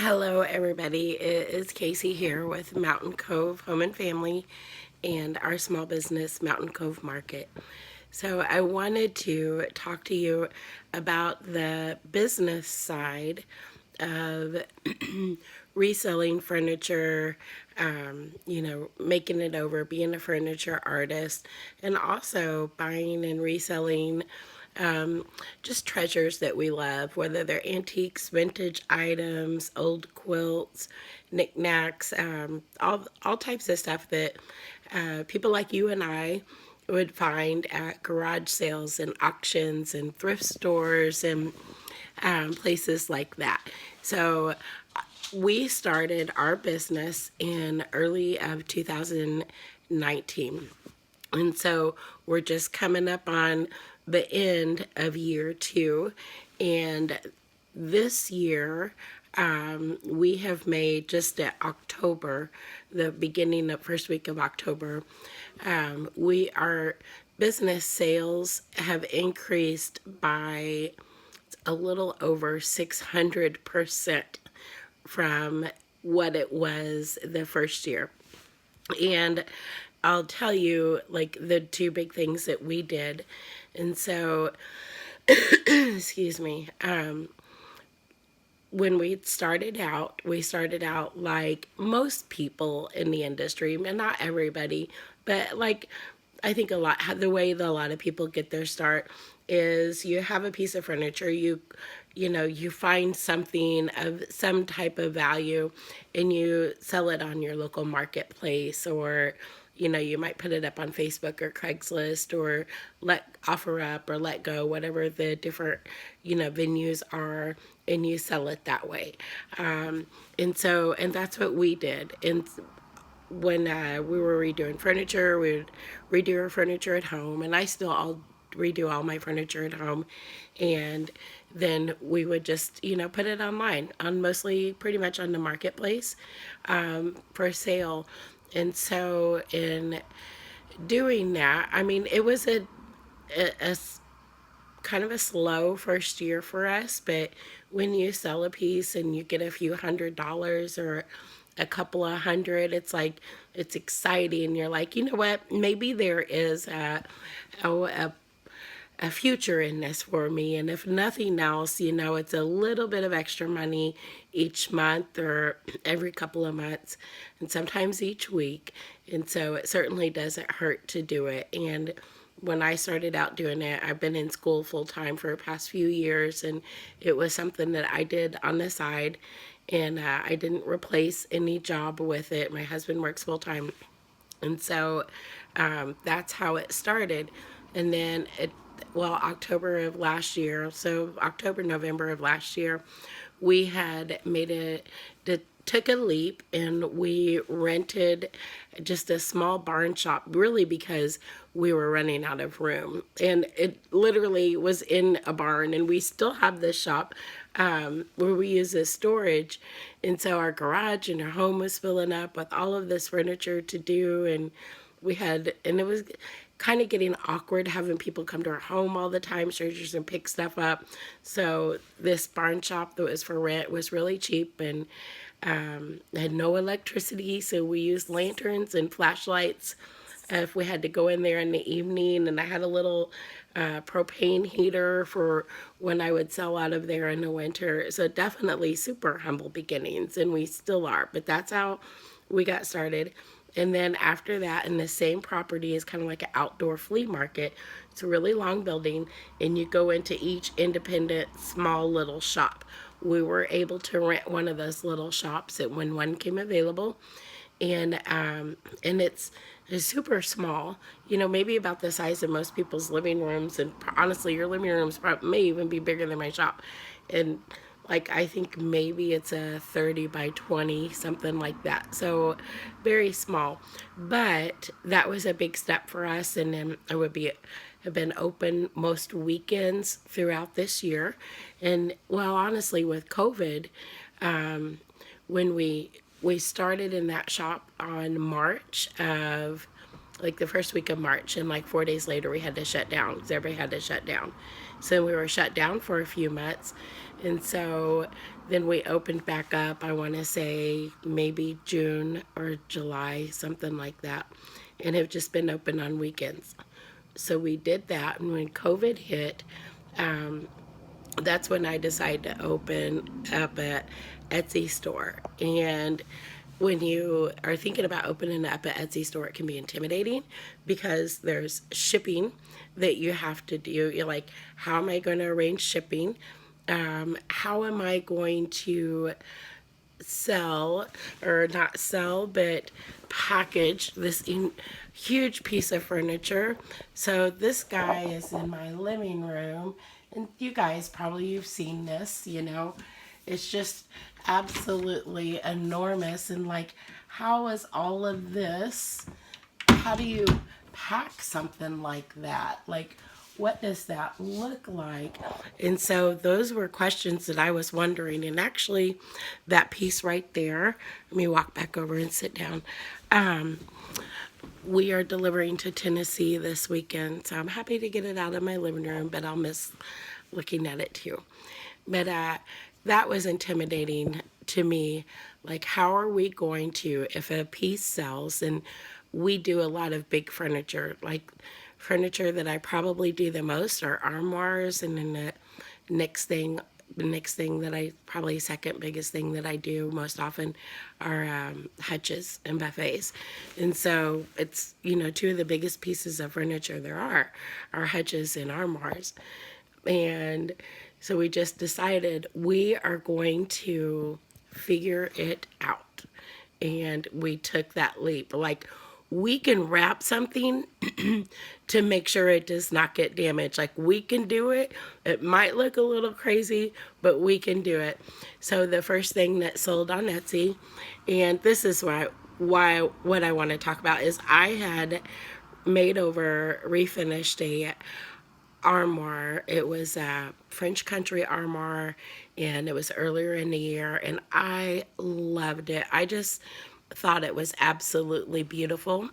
Hello, everybody. It is Casey here with Mountain Cove Home and Family and our small business, Mountain Cove Market. So, I wanted to talk to you about the business side of reselling furniture, making it over, being a furniture artist, and also buying and reselling just treasures that we love, whether they're antiques, vintage items, old quilts, knickknacks, all types of stuff that people like you and I would find at garage sales and auctions and thrift stores and places like that. So we started our business in early of 2019. And so we're just coming up on the end of year two. And this year, we have made just at October, the beginning of first week of October, our business sales have increased by a little over 600% from what it was the first year. And I'll tell you, like, the two big things that we did. And so, excuse me, when we started out like most people in the industry, and not everybody, but like I think the way that a lot of people get their start is you have a piece of furniture, you find something of some type of value and you sell it on your local marketplace, or you might put it up on Facebook or Craigslist, or let offer up or let go, whatever the different venues are, and you sell it that way. And that's what we did. And when we were redoing furniture, we would redo our furniture at home, and I still all redo all my furniture at home. And then we would just put it online, on mostly pretty much on the marketplace, for sale. And so in doing that, I mean, it was a kind of a slow first year for us, but when you sell a piece and you get a few $100s or a couple of hundred, it's like, it's exciting. You're like, you know what, maybe there is a future in this for me. And if nothing else, it's a little bit of extra money each month or every couple of months, and sometimes each week. And so it certainly doesn't hurt to do it. And when I started out doing it, I've been in school full time for the past few years, and it was something that I did on the side, and I didn't replace any job with it. My husband works full time, and so that's how it started. And then October of last year, so October, November of last year, we had took a leap, and we rented just a small barn shop, really because we were running out of room. And it literally was in a barn, and we still have this shop where we use as storage. And so our garage and our home was filling up with all of this furniture to do. And it was kind of getting awkward having people come to our home all the time, strangers, and pick stuff up. So this barn shop that was for rent was really cheap, and had no electricity, so we used lanterns and flashlights if we had to go in there in the evening. And I had a little propane heater for when I would sell out of there in the winter. So definitely super humble beginnings, and we still are, but that's how we got started. And then after that, in the same property, is kind of like an outdoor flea market. It's a really long building, and you go into each independent small little shop. We were able to rent one of those little shops when one came available, and it's super small. Maybe about the size of most people's living rooms, and honestly, your living rooms may even be bigger than my shop. And like, I think maybe it's a 30 by 20, something like that. So very small. But that was a big step for us. And then I have been open most weekends throughout this year. And well, honestly, with COVID, when we started in that shop on March of like the first week of March, and like 4 days later we had to shut down because everybody had to shut down. So we were shut down for a few months, and so then we opened back up. I want to say maybe June or July, something like that, and have just been open on weekends. So we did that, and when COVID hit, um, that's when I decided to open up a Etsy store. And when you are thinking about opening up an Etsy store, it can be intimidating because there's shipping that you have to do. You're like, how am I going to arrange shipping? How am I going to sell, or not sell, but package this huge piece of furniture? So this guy is in my living room, and you guys probably you've seen this, it's just absolutely enormous. And like, how is all of this, how do you pack something like that? Like, what does that look like? And so those were questions that I was wondering. And actually, that piece right there, let me walk back over and sit down. Um, we are delivering to Tennessee this weekend, so I'm happy to get it out of my living room, but I'll miss looking at it too. But that was intimidating to me. Like, how are we going to, if a piece sells, and we do a lot of big furniture, like furniture that I probably do the most are armoires, and then the next thing that I, probably second biggest thing that I do most often are hutches and buffets. And so it's, two of the biggest pieces of furniture there are hutches and armoires. And so we just decided we are going to figure it out. And we took that leap. Like, we can wrap something to make sure it does not get damaged. Like, we can do it. It might look a little crazy, but we can do it. So the first thing that sold on Etsy, and this is why what I want to talk about, is I had refinished a armoire. It was a French country armoire, and it was earlier in the year, and I loved it. I just thought it was absolutely beautiful.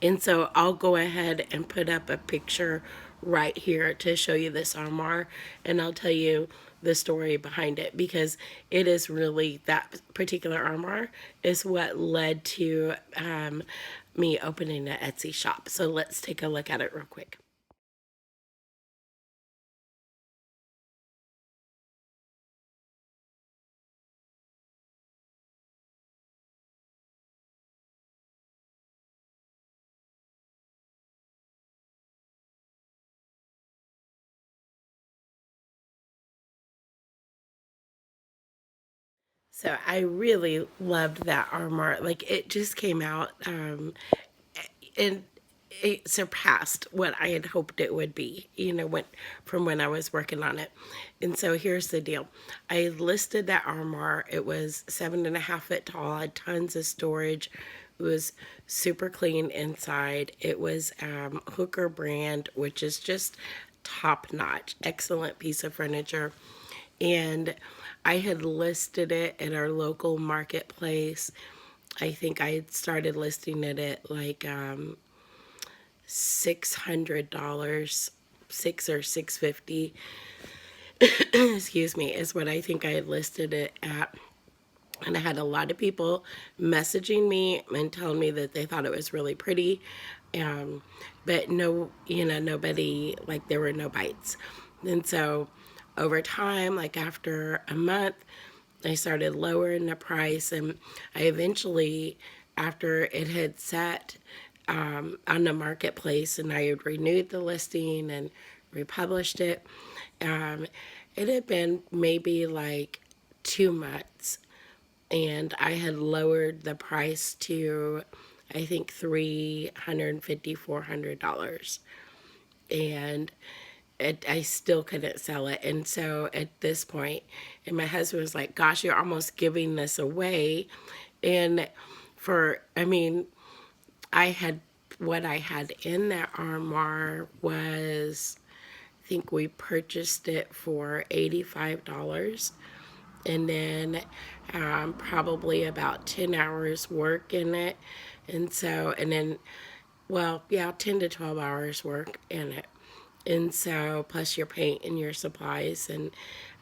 And so I'll go ahead and put up a picture right here to show you this armoire, and I'll tell you the story behind it, because it is really, that particular armoire is what led to me opening an Etsy shop. So let's take a look at it real quick. So I really loved that armor. Like, it just came out, and it surpassed what I had hoped it would be, from when I was working on it. And so here's the deal. I listed that armor. It was 7.5 feet tall, had tons of storage. It was super clean inside. It was Hooker brand, which is just top notch, excellent piece of furniture. And I had listed it at our local marketplace. I think I had started listing it at like $600, 6 or 650. Excuse me, is what I think I had listed it at. And I had a lot of people messaging me and telling me that they thought it was really pretty. Um, but no, nobody, like, there were no bites. And so over time, like after a month, I started lowering the price. And I eventually, after it had sat on the marketplace and I had renewed the listing and republished it, um, it had been maybe like 2 months, and I had lowered the price to, I think, $350, $400, and I still couldn't sell it. And so at this point, and my husband was like, "Gosh, you're almost giving this away." And I mean, I had, what I had in that armoire was, I think we purchased it for $85, and then probably about 10 hours work in it. And so, and then Well, yeah, 10 to 12 hours work in it. And so, plus your paint and your supplies, and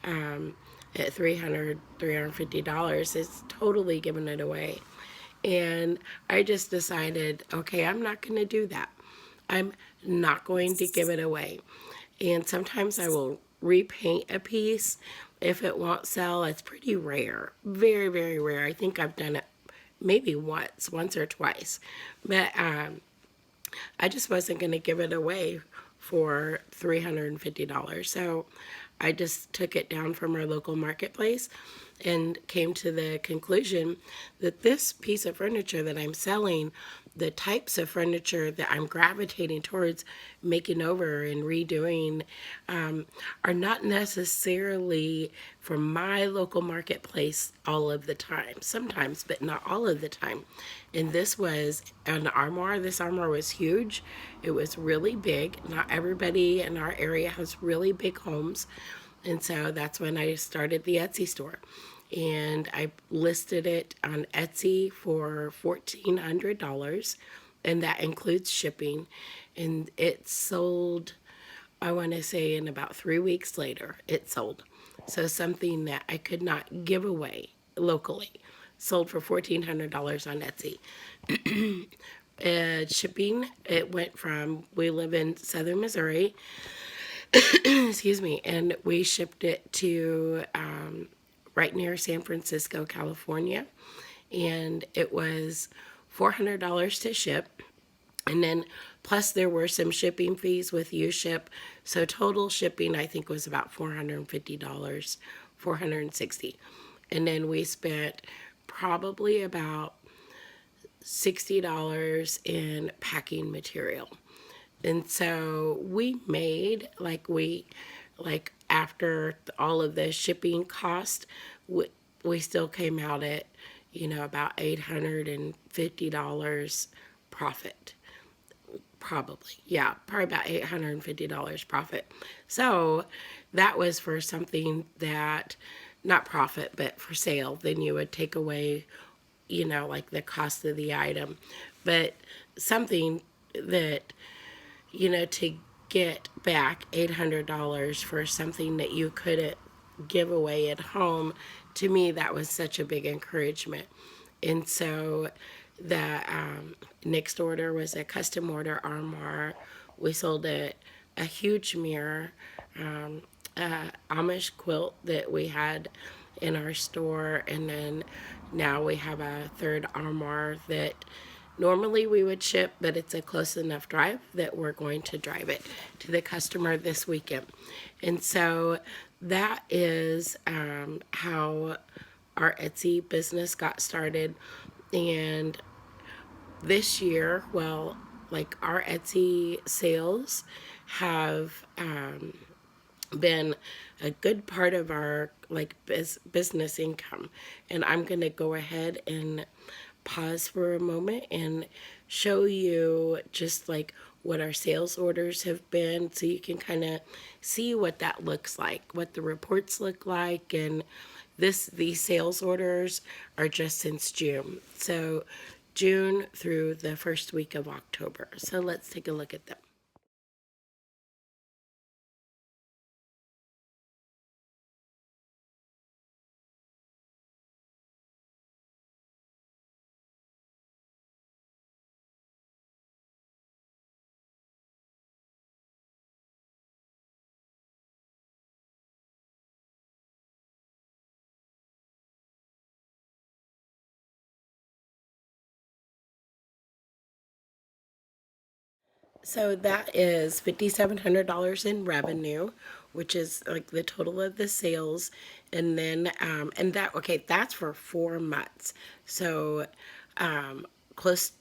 at $350, it's totally giving it away. And I just decided, okay, I'm not going to do that. I'm not going to give it away. And sometimes I will repaint a piece if it won't sell. It's pretty rare, very, very rare. I think I've done it maybe once or twice. But I just wasn't going to give it away for $350. So I just took it down from our local marketplace and came to the conclusion that this piece of furniture that I'm selling, the types of furniture that I'm gravitating towards making over and redoing, are not necessarily from my local marketplace all of the time. Sometimes, but not all of the time. And this was an armoire. This armoire was huge. It was really big. Not everybody in our area has really big homes. And so that's when I started the Etsy store. And I listed it on Etsy for $1,400, and that includes shipping. And it sold, I want to say, in about 3 weeks later, it sold. So something that I could not give away locally sold for $1,400 on Etsy. Shipping, it went from, we live in southern Missouri, excuse me, and we shipped it to right near San Francisco, California, and it was $400 to ship. And then plus there were some shipping fees with UShip. So total shipping I think was about $450, $460. And then we spent probably about $60 in packing material. And so we made like after all of the shipping cost, we still came out at, about $850 profit. Probably, yeah, probably about $850 profit. So that was for something that, not profit, but for sale. Then you would take away, like the cost of the item. But something that, to get back $800 for something that you couldn't give away at home, to me, that was such a big encouragement. And so the next order was a custom order armoire. We sold a huge mirror, Amish quilt that we had in our store, and then now we have a third armoire that normally we would ship, but it's a close enough drive that we're going to drive it to the customer this weekend. And so that is how our Etsy business got started. And this year, well, like our Etsy sales have been a good part of our like business income. And I'm going to go ahead and pause for a moment and show you just like what our sales orders have been, so you can kind of see what that looks like, what the reports look like. And these sales orders are just since June. So June through the first week of October. So let's take a look at them. So that is $5,700 in revenue, which is like the total of the sales. And then, okay, that's for 4 months. So, close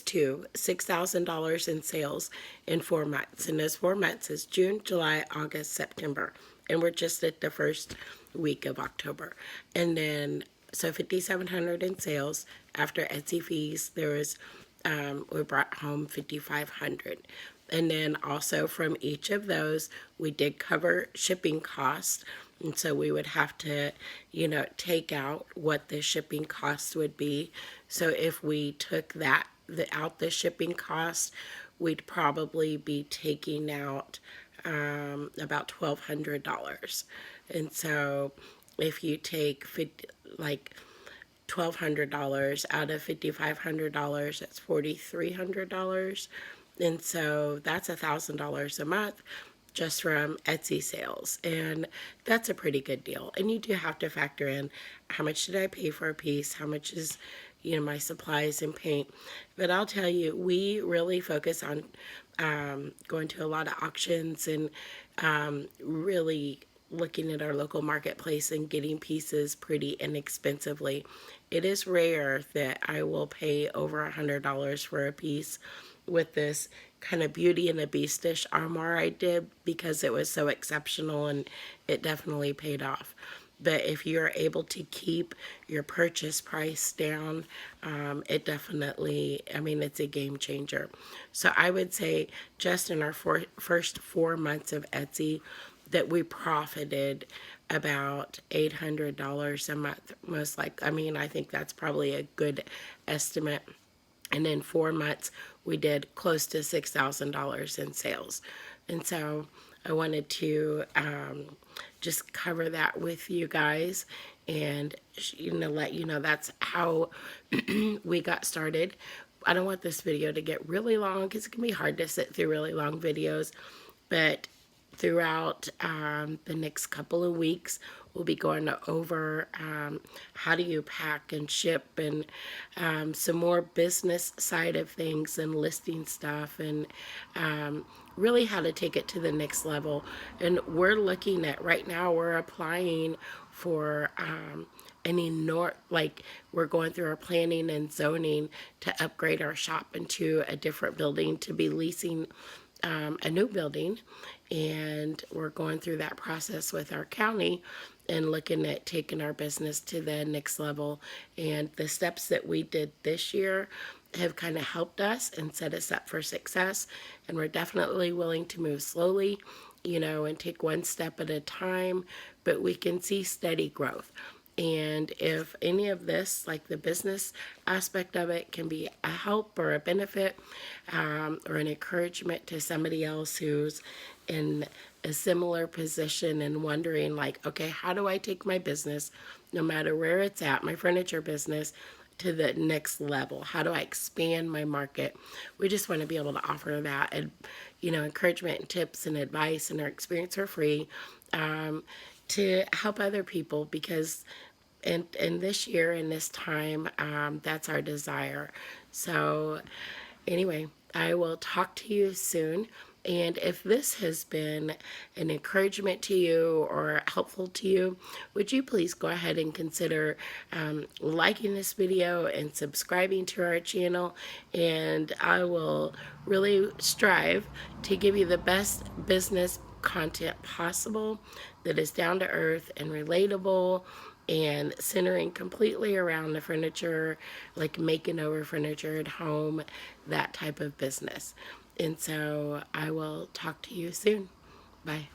to $6,000 in sales in 4 months. And those 4 months is June, July, August, September. And we're just at the first week of October. And then, so 5,700 in sales. After Etsy fees, there was we brought home 5,500. And then also from each of those, we did cover shipping costs. And so we would have to, take out what the shipping costs would be. So if we took that the shipping cost, we'd probably be taking out about $1,200. And so if you take 50, like $1,200 out of $5,500, that's $4,300. And so that's $1,000 a month just from Etsy sales. And that's a pretty good deal. And you do have to factor in how much did I pay for a piece? How much is, my supplies and paint? But I'll tell you, we really focus on going to a lot of auctions and really looking at our local marketplace and getting pieces pretty inexpensively. It is rare that I will pay over $100 for a piece with this kind of Beauty and the Beastish armor I did because it was so exceptional and it definitely paid off. But if you're able to keep your purchase price down, it definitely, it's a game changer. So I would say just in our first 4 months of Etsy, that we profited about $800 a month, most likely. I think that's probably a good estimate. And in 4 months, we did close to $6,000 in sales. And so I wanted to just cover that with you guys and let you know that's how we got started. I don't want this video to get really long because it can be hard to sit through really long videos, but throughout the next couple of weeks, we'll be going over how do you pack and ship and some more business side of things and listing stuff and really how to take it to the next level. And we're looking at right now, we're applying for we're going through our planning and zoning to upgrade our shop into a different building to be leasing a new building, and we're going through that process with our county and looking at taking our business to the next level. And the steps that we did this year have kind of helped us and set us up for success, and we're definitely willing to move slowly, and take one step at a time, but we can see steady growth. And if any of this, like the business aspect of it, can be a help or a benefit or an encouragement to somebody else who's in a similar position and wondering, like, okay, how do I take my business, no matter where it's at, my furniture business, to the next level? How do I expand my market? We just want to be able to offer that, and encouragement and tips and advice, and our experience are free to help other people because in this year and this time, that's our desire. So anyway, I will talk to you soon. And if this has been an encouragement to you or helpful to you, would you please go ahead and consider liking this video and subscribing to our channel. And I will really strive to give you the best business content possible that is down to earth and relatable and centering completely around the furniture, like making over furniture at home, that type of business. And so I will talk to you soon. Bye.